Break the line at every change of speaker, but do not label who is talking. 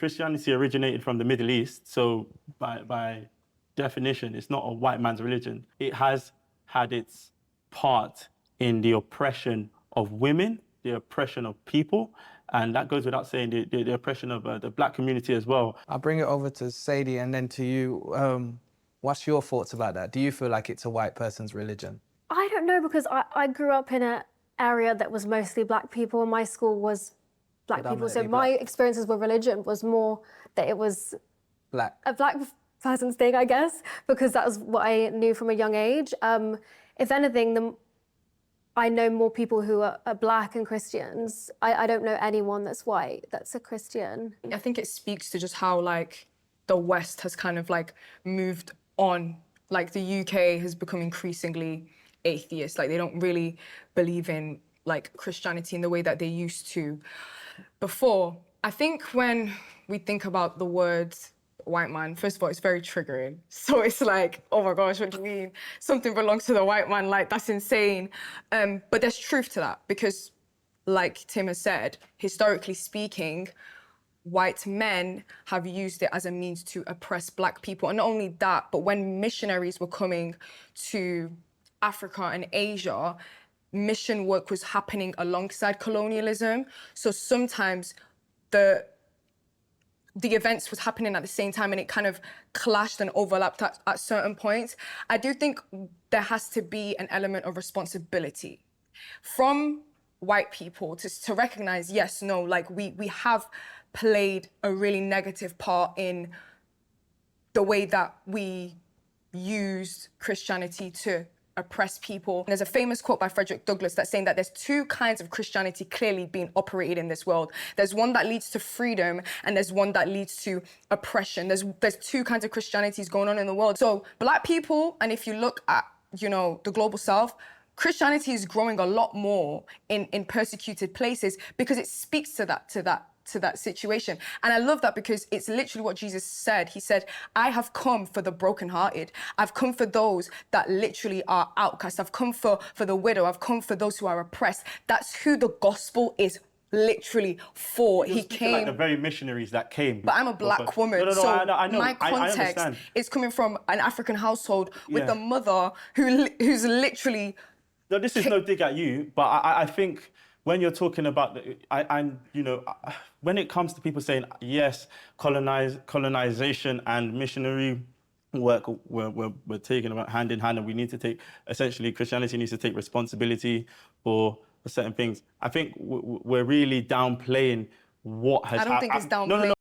Christianity originated from the Middle East, so by definition, it's not a white man's religion. It has had its part in the oppression of women, the oppression of people, and that goes without saying, the oppression of the black community as well.
I'll bring it over to Sadie and then to you. What's your thoughts about that? Do you feel like it's a white person's religion?
I don't know, because I grew up in an area that was mostly black people, and my school was black people. So my experiences with religion was more that it was a black person's thing, I guess, because that was what I knew from a young age. If anything, I know more people who are black and Christians. I don't know anyone that's white that's a Christian.
I think it speaks to just how, like, the West has kind of, like, moved on. Like, the UK has become increasingly atheist. Like, they don't really believe in, like, Christianity in the way that they used to before. I think when we think about the word white man, first of all, it's very triggering. So it's like, oh my gosh, what do you mean? Something belongs to the white man, like, that's insane. But there's truth to that, because like Tim has said, historically speaking, white men have used it as a means to oppress black people. And not only that, but when missionaries were coming to Africa and Asia, mission work was happening alongside colonialism. So sometimes the events was happening at the same time, and it kind of clashed and overlapped at certain points. I do think there has to be an element of responsibility from white people to recognize, yes, no, like we have played a really negative part in the way that we used Christianity to oppress people. There's a famous quote by Frederick Douglass that's saying that there's two kinds of Christianity clearly being operated in this world. There's one that leads to freedom, and there's one that leads to oppression. There's two kinds of Christianities going on in the world. So black people, and if you look at, you know, the global south, Christianity is growing a lot more in persecuted places because it speaks to that situation. And I love that because it's literally what Jesus said. He said, I have come for the brokenhearted. I've come for those that literally are outcast. I've come for the widow. I've come for those who are oppressed. That's who the gospel is literally for. He came
like the very missionaries that came.
But I'm a black woman,
so I know.
My context
I
is coming from an African household with a mother who's literally...
No, this is no dig at you, but I think when you're talking about, you know, when it comes to people saying, yes, colonization and missionary work we're taking about hand in hand, and we need to take, essentially, Christianity needs to take responsibility for certain things. I think we're really downplaying what has happened.
I don't think it's downplaying.
No.